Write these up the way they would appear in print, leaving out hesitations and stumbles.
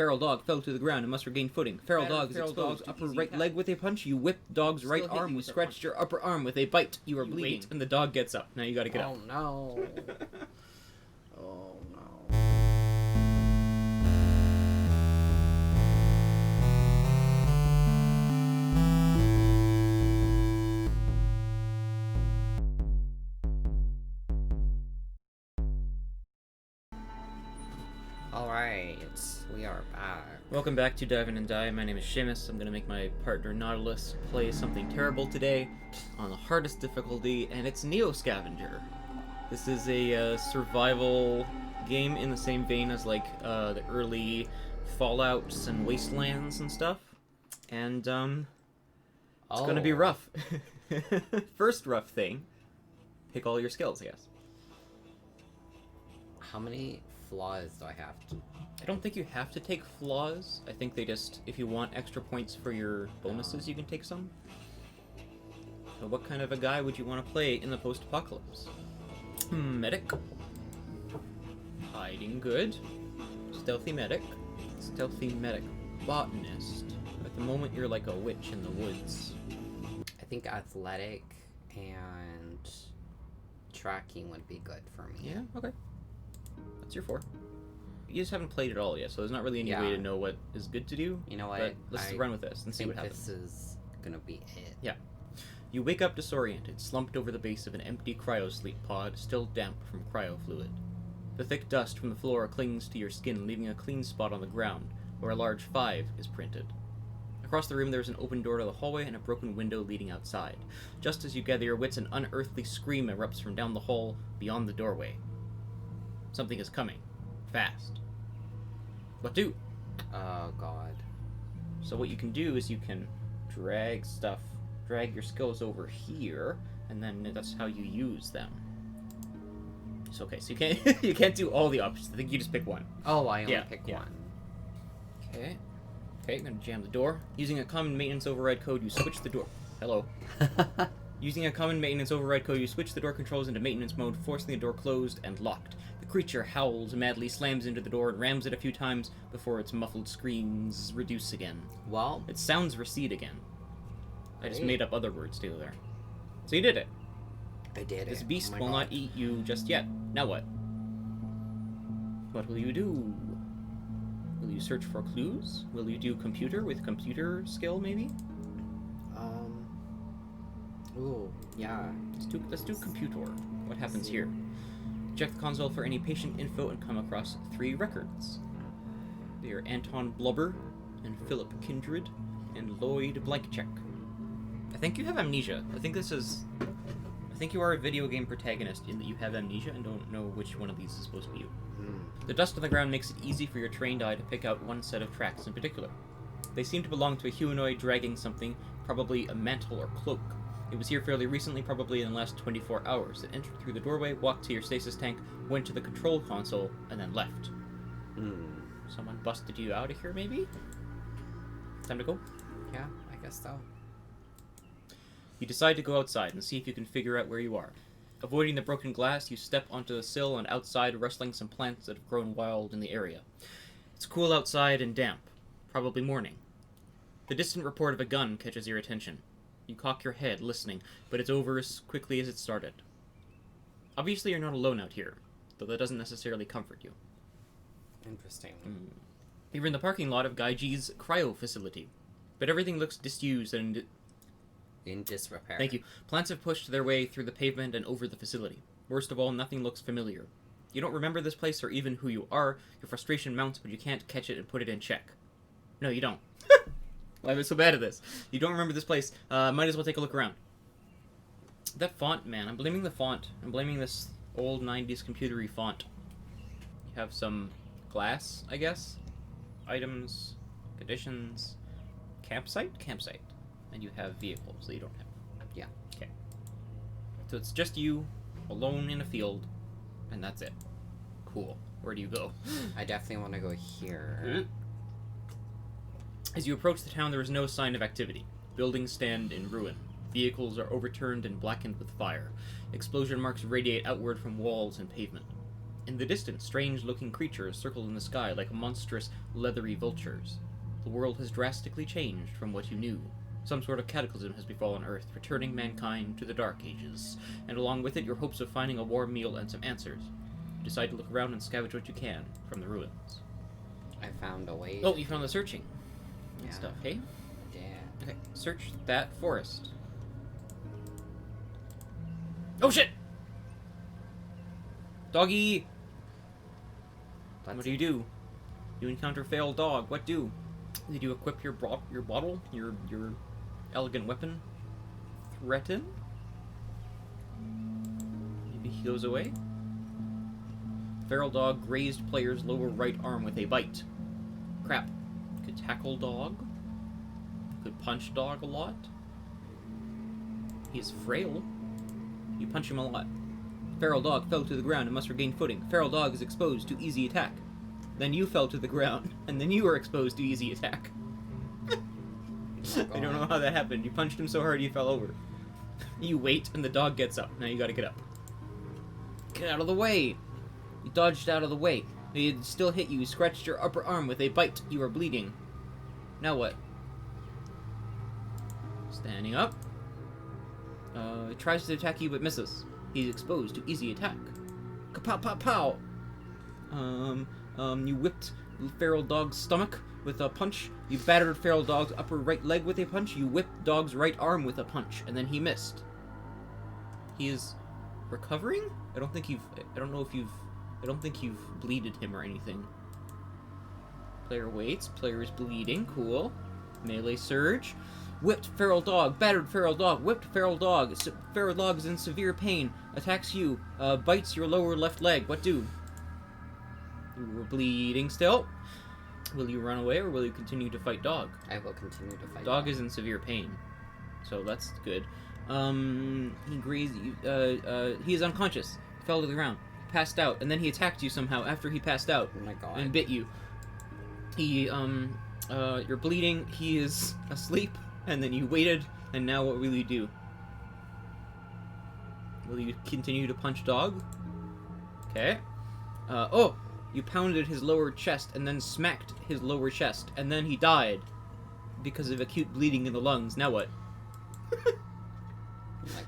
Feral dog fell to the ground and must regain footing. Feral dog is exposed. Upper right leg with a punch. You whip dog's right arm. You scratched your upper arm with a bite. You are bleeding. And the dog gets up. Now you gotta get up. Oh no. Oh no. Alright, we are back. Welcome back to Dive In and Die. My name is Seamus. I'm gonna make my partner Nautilus play something terrible today on the hardest difficulty, and it's Scavenger. This is a survival game in the same vein as like the early Fallouts and Wastelands and stuff. And it's gonna be rough. First rough thing, pick all your skills, I guess. How many flaws do I have to? I don't think you have to take flaws. I think they just, if you want extra points for your bonuses, you can take some. So what kind of a guy would you want to play in the post-apocalypse? Medic. Hiding good. Stealthy medic. Stealthy medic. Botanist. At the moment, you're like a witch in the woods. I think athletic and tracking would be good for me. Yeah, okay. That's your 4. You just haven't played it all yet, so there's not really any way to know what is good to do. You know what? But let's just run with this and see what happens. This is gonna be it. Yeah. You wake up disoriented, slumped over the base of an empty cryosleep pod, still damp from cryo fluid. The thick dust from the floor clings to your skin, leaving a clean spot on the ground, where a large 5 is printed. Across the room, there's an open door to the hallway and a broken window leading outside. Just as you gather your wits, an unearthly scream erupts from down the hall beyond the doorway. Something is coming. Fast. What do? Oh god. So what you can do is you can drag your skills over here, and then that's how you use them. It's okay, so you can't you can't do all the options. I think you just pick one. Oh, I only pick one. Okay. Okay, I'm gonna jam the door. Using a common maintenance override code, you switch the door. Hello. Using a common maintenance override code, you switch the door controls into maintenance mode, forcing the door closed and locked. The creature howls madly, slams into the door, and rams it a few times before its muffled screams reduce again. Well, its sounds recede again. I just made up other words too there. So you did it. I did it. This beast will not eat you just yet. Now what? What will you do? Will you search for clues? Will you do computer with computer skill, maybe? Ooh, yeah. Let's do computer. What happens here? Check the console for any patient info and come across 3 records. They are Anton Blubber, and Philip Kindred, and Lloyd Blankcheck. I think you have amnesia. I think you are a video game protagonist in that you have amnesia and don't know which one of these is supposed to be you. The dust on the ground makes it easy for your trained eye to pick out one set of tracks in particular. They seem to belong to a humanoid dragging something, probably a mantle or cloak. It was here fairly recently, probably in the last 24 hours. It entered through the doorway, walked to your stasis tank, went to the control console, and then left. Someone busted you out of here, maybe? Time to go? Yeah, I guess so. You decide to go outside and see if you can figure out where you are. Avoiding the broken glass, you step onto the sill and outside, rustling some plants that have grown wild in the area. It's cool outside and damp. Probably morning. The distant report of a gun catches your attention. You cock your head, listening, but it's over as quickly as it started. Obviously, you're not alone out here, though that doesn't necessarily comfort you. Interesting. You're in the parking lot of Gaiji's cryo facility, but everything looks disused and in disrepair. Thank you. Plants have pushed their way through the pavement and over the facility. Worst of all, nothing looks familiar. You don't remember this place or even who you are. Your frustration mounts, but you can't catch it and put it in check. No, you don't. Why am I so bad at this? You don't remember this place. Might as well take a look around. That font, man. I'm blaming the font. I'm blaming this old 90s computery font. You have some glass, I guess. Items, conditions, campsite? Campsite. And you have vehicles that you don't have. Yeah. Okay. So it's just you, alone in a field, and that's it. Cool. Where do you go? I definitely want to go here. As you approach the town, there is no sign of activity. Buildings stand in ruin. Vehicles are overturned and blackened with fire. Explosion marks radiate outward from walls and pavement. In the distance, strange-looking creatures circle in the sky like monstrous, leathery vultures. The world has drastically changed from what you knew. Some sort of cataclysm has befallen Earth, returning mankind to the Dark Ages, and along with it your hopes of finding a warm meal and some answers. You decide to look around and scavenge what you can from the ruins. I found a way. Oh, you found the searching and Yeah. stuff, hey? Yeah. Okay, search that forest. Oh shit! Doggy! What do? You encounter failed dog. What do? Did you equip your bottle? Your elegant weapon? Threaten? Maybe he goes away? Feral dog grazed player's lower right arm with a bite. Crap. Could tackle dog. Could punch dog a lot. He's frail. You punch him a lot. Feral dog fell to the ground and must regain footing. Feral dog is exposed to easy attack. Then you fell to the ground, and then you were exposed to easy attack. I don't know how that happened. You punched him so hard he fell over. You wait, and the dog gets up. Now you gotta get up. Get out of the way! You dodged out of the way. He had still hit you. You scratched your upper arm with a bite. You are bleeding. Now what? Standing up. It tries to attack you but misses. He's exposed to easy attack. Kapow pow pow! You whipped feral dog's stomach with a punch. You battered feral dog's upper right leg with a punch. You whipped dog's right arm with a punch, and then he missed. He is recovering? I don't think you've bleeded him or anything. Player waits. Player is bleeding. Cool. Melee surge. Whipped feral dog. Battered feral dog. Whipped feral dog. Feral dog is in severe pain. Attacks you. Bites your lower left leg. What do? You were bleeding still. Will you run away or will you continue to fight dog? I will continue to fight Dog is in severe pain. So that's good. He grazed you. He is unconscious. He fell to the ground. Passed out. And then he attacked you somehow after he passed out. Oh my god. And bit you. He, you're bleeding. He is asleep. And then you waited. And now what will you do? Will you continue to punch dog? Okay. Oh! You pounded his lower chest and then smacked his lower chest. And then he died. Because of acute bleeding in the lungs. Now what?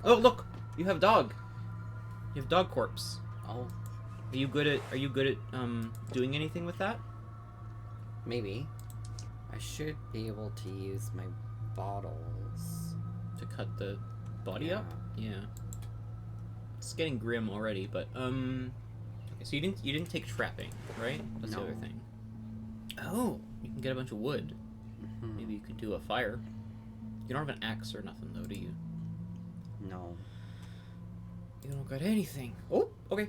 Oh, look! You have dog. You have dog corpse. Oh. Are you good at doing anything with that? Maybe. I should be able to use my bottles. To cut the body Yeah. up? Yeah. It's getting grim already, but okay, so you didn't take trapping, right? That's No. the other thing. Oh, you can get a bunch of wood. Mm-hmm. Maybe you could do a fire. You don't have an axe or nothing though, do you? No. You don't got anything. Oh, okay.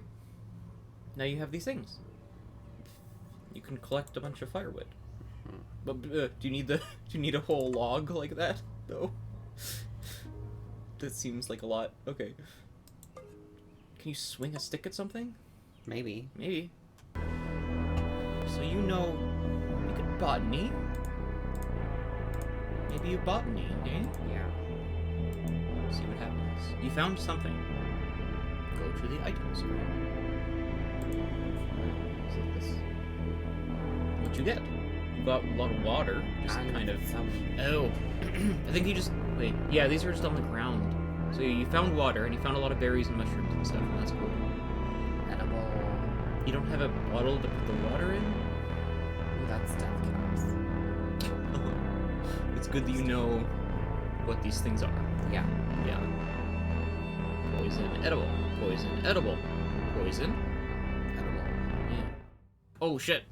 Now you have these things. You can collect a bunch of firewood. Mhm. But do you need a whole log like that though? That seems like a lot. Okay. Can you swing a stick at something? Maybe. Maybe. So you could botany. Maybe you botany, eh? Yeah. See what happens. You found something. Go to the item screen. So this. What you get? You got a lot of water. Just And kind of. some. Oh. I think you just. Wait. Yeah, these are just on the ground. So you found water and you found a lot of berries and mushrooms and stuff, and that's cool. Edible. You don't have a bottle to put the water in? Ooh, that's death caps. It's good that you know what these things are. Yeah. Yeah. Poison, edible. Poison, edible. Poison. Edible. Yeah. Oh shit.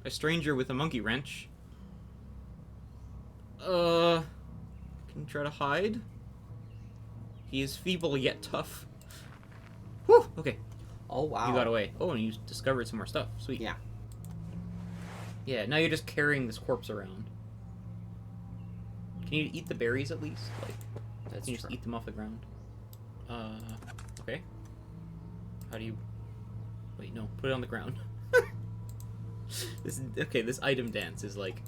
A stranger with a monkey wrench. Can you try to hide? He is feeble yet tough. Whew! Okay. Oh wow. You got away. Oh, and you discovered some more stuff. Sweet. Yeah. Yeah, now you're just carrying this corpse around. Can you eat the berries at least? Like, That's can you true. just eat them off the ground? Okay. How do you... Wait, no. Put it on the ground. This item dance is, like,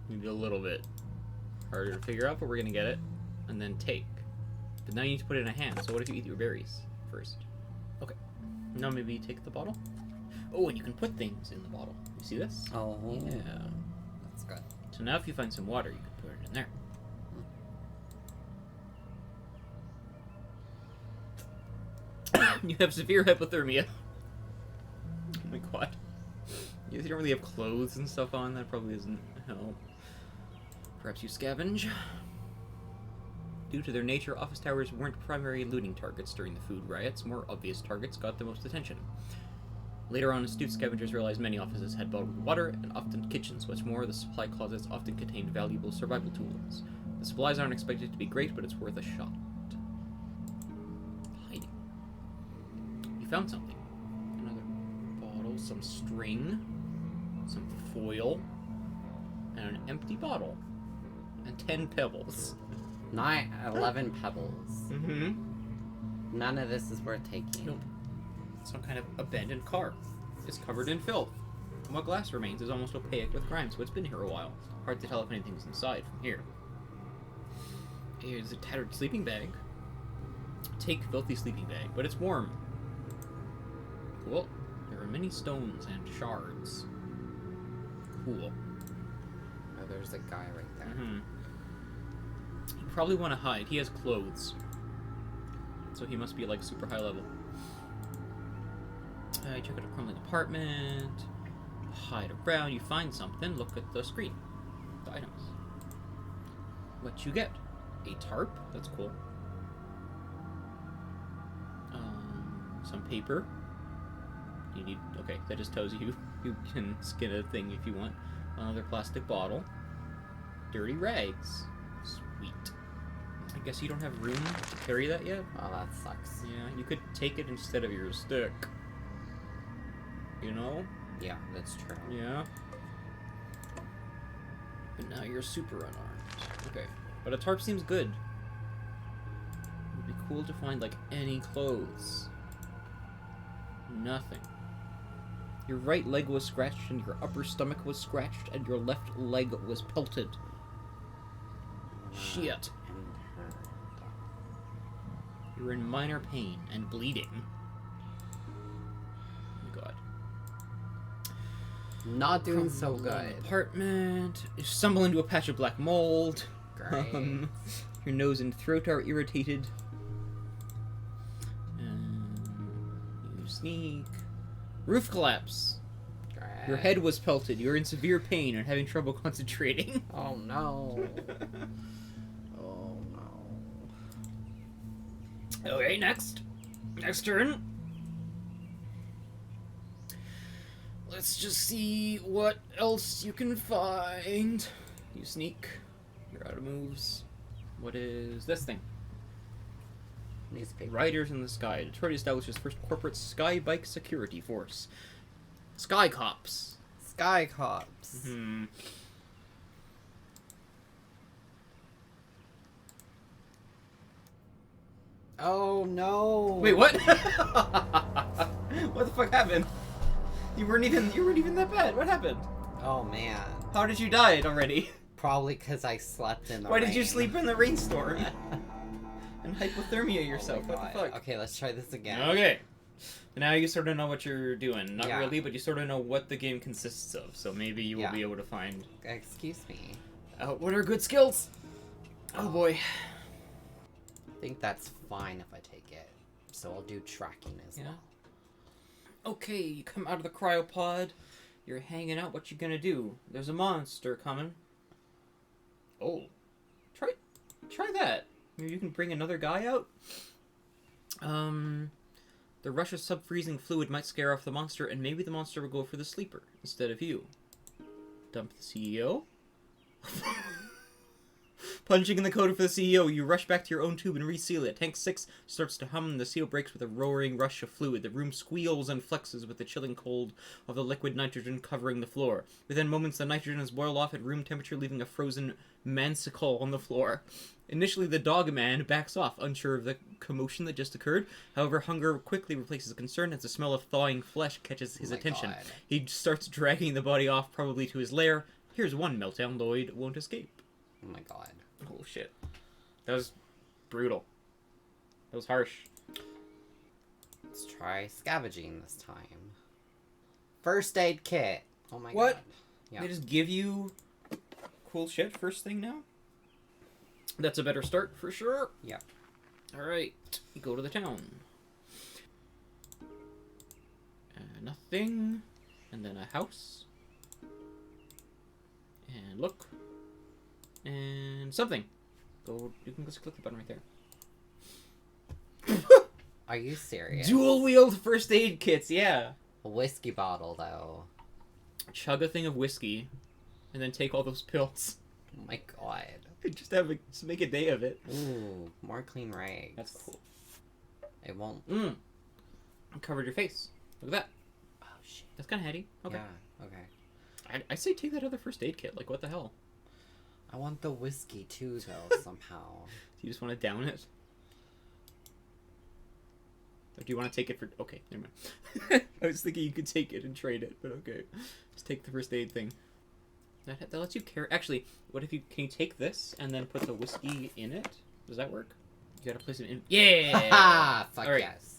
maybe a little bit harder to figure out, but we're gonna get it. And then take. But now you need to put it in a hand, so what if you eat your berries first? Okay. Now maybe take the bottle. Oh, and you can put things in the bottle. You see this? Oh. Yeah. That's good. So now if you find some water, you can put it in there. You have severe hypothermia. Oh my god. You don't really have clothes and stuff on, that probably isn't help. Perhaps you scavenge. Due to their nature, office towers weren't primary looting targets during the food riots. More obvious targets got the most attention. Later on, astute scavengers realized many offices had bottled water, and often kitchens. What's more, the supply closets often contained valuable survival tools. The supplies aren't expected to be great, but it's worth a shot. Hiding. You found something. Another bottle, some string, some foil, and an empty bottle. And 10 pebbles. 11 pebbles. Mm-hmm. None of this is worth taking. Nope. Some kind of abandoned car. It's covered in filth. And what glass remains is almost opaque with grime, so it's been here a while. Hard to tell if anything's inside from here. Here's a tattered sleeping bag. Take filthy sleeping bag, but it's warm. Cool. There are many stones and shards. Cool. Oh, there's a guy right there. Mm-hmm. You probably want to hide. He has clothes. So he must be like super high level. Check out a crumbling apartment. Hide around. You find something. Look at the screen. The items. What you get? A tarp. That's cool. Some paper. You need... Okay, that just tells you you can skin a thing if you want. Another plastic bottle. Dirty rags. Sweet. I guess you don't have room to carry that yet? Oh, that sucks. Yeah, you could take it instead of your stick. You know? Yeah, that's true. Yeah. But now you're super unarmed. Okay. But a tarp seems good. It would be cool to find, like, any clothes. Nothing. Your right leg was scratched, and your upper stomach was scratched, and your left leg was pelted. Shit. You're in minor pain and bleeding. Oh my god. Not doing so good. Apartment. You stumble into a patch of black mold. Great. Your nose and throat are irritated. You sneak. Roof collapse. Great. Your head was pelted. You're in severe pain and having trouble concentrating. Oh no. Oh no. Okay, next. Next turn. Let's just see what else you can find. You sneak. You're out of moves. What is this thing? Newspaper. Riders in the Sky. Detroit establishes first corporate sky bike security force. Sky Cops. Sky Cops. Hmm. Oh no. Wait, what? What the fuck happened? You weren't even that bad. What happened? Oh man. How did you die already? Probably because I slept in the Why rain. did you sleep in the rainstorm? And hypothermia yourself. Oh my What the God. fuck? Okay, let's try this again. Okay. Now you sort of know what you're doing. Not Yeah. really, but you sort of know what the game consists of. So maybe you will Yeah. be able to find Excuse me. out what are good skills. Oh boy. I think that's fine if I take it. So I'll do tracking as Yeah. well. Okay, you come out of the cryopod. You're hanging out. What you gonna do? There's a monster coming. Oh. Try that. Maybe you can bring another guy out? The rush of sub-freezing fluid might scare off the monster, and maybe the monster will go for the sleeper instead of you. Dump the CEO? Punching in the code for the CEO, you rush back to your own tube and reseal it. Tank 6 starts to hum, and the seal breaks with a roaring rush of fluid. The room squeals and flexes with the chilling cold of the liquid nitrogen covering the floor. Within moments, the nitrogen is boiled off at room temperature, leaving a frozen mansicle on the floor. Initially, the dog man backs off, unsure of the commotion that just occurred. However, hunger quickly replaces concern as the smell of thawing flesh catches his attention. God. He starts dragging the body off, probably to his lair. Here's one meltdown Lloyd won't escape. Oh my god. Oh shit. That was brutal. That was harsh. Let's try scavenging this time. First aid kit. Oh my What? god. Yeah. They just give you cool shit first thing now? That's a better start for sure. Yeah. Alright, you go to the town. Nothing. And then a house. And look. And something. Go. You can just click the button right there. Are you serious? Dual-wield first aid kits, yeah. A whiskey bottle, though. Chug a thing of whiskey, and then take all those pills. Oh my god. Just make a day of it. Ooh, more clean rags. That's cool. It won't. Covered your face. Look at that. Oh shit. That's kind of handy. Okay. Yeah. Okay. I say take that other first aid kit. Like, what the hell? I want the whiskey too, though. Somehow. Do you just want to down it? Or do you want to take it for... Okay, never mind. I was thinking you could take it and trade it, but okay. Just take the first aid thing. That lets you carry... Actually, what if you... Can you take this and then put the whiskey in it? Does that work? You gotta place it in... Yeah! Haha! Fuck right. yes.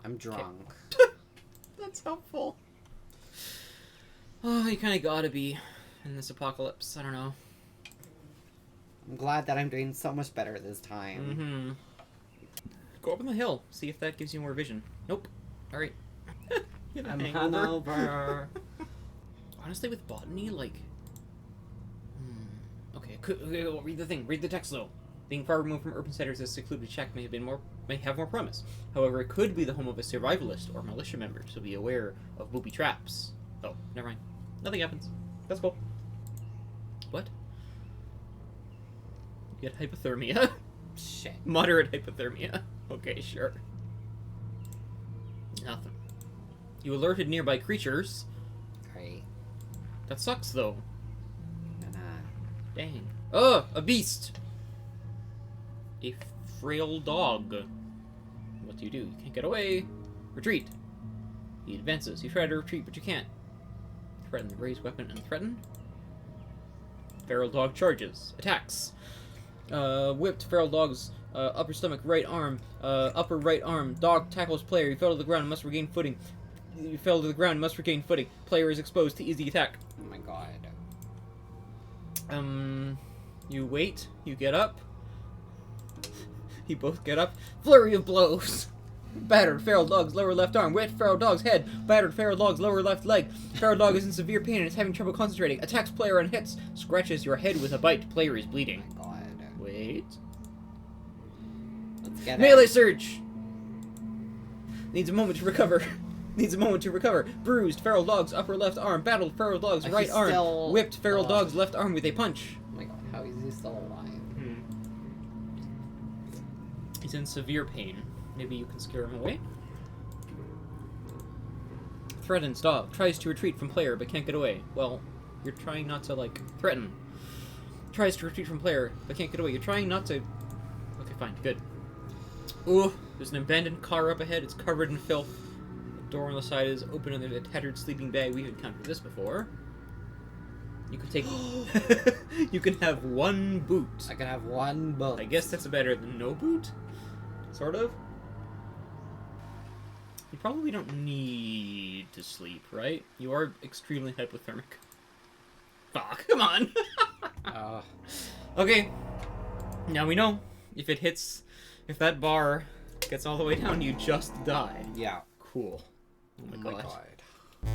I'm drunk. Okay. That's helpful. Oh, you kind of gotta be in this apocalypse. I don't know. I'm glad that I'm doing so much better this time. Go up on the hill. See if that gives you more vision. Nope. Alright. I'm hungover. Honestly, with botany, like... Okay, well, read the thing. Read the text, though. Being far removed from urban centers, this secluded shack may have more promise. However, it could be the home of a survivalist or militia member, so be aware of booby traps. Oh, never mind. Nothing happens. That's cool. What? You get hypothermia. Shit. Moderate hypothermia. Okay, sure. Nothing. You alerted nearby creatures. Great. That sucks, though. Nah. Dang. Oh, a beast! A frail dog. What do? You can't get away. Retreat. He advances. You try to retreat, but you can't. Threaten. Raise weapon and threaten. Feral dog charges. Attacks. Whipped. Feral dog's upper stomach, right arm, upper right arm. Dog tackles player. You fell to the ground and must regain footing. You fell to the ground and must regain footing. Player is exposed to easy attack. Oh my god. You wait. You get up. You both get up. Flurry of blows. Battered feral dog's lower left arm. Whipped feral dog's head. Battered feral dog's lower left leg. Feral dog is in severe pain and is having trouble concentrating. Attacks player and hits. Scratches your head with a bite. Player is bleeding. Oh my god. Wait. Let's get Melee it. surge! Needs a moment to recover. Needs a moment to recover. Bruised feral dog's upper left arm. Battled feral dog's right arm. Still Whipped feral alive. dog's left arm with a punch. Oh my god, how is he still alive? He's in severe pain. Maybe you can scare him away. Threatens dog. Tries to retreat from player but can't get away. Well, you're trying not to, like, threaten. Tries to retreat from player but can't get away. You're trying not to... Okay, fine. Good. Ooh, there's an abandoned car up ahead. It's covered in filth. The door on the side is open and there's a tattered sleeping bag. We've encountered this before. You can take... You can have one boot. I can have one boat. I guess that's better than no boot? Sort of? You probably don't need to sleep, right? You are extremely hypothermic. Fuck, come on! Okay. Now we know. If it hits... If that bar gets all the way down, you just die. Yeah. Cool. Oh my god. God.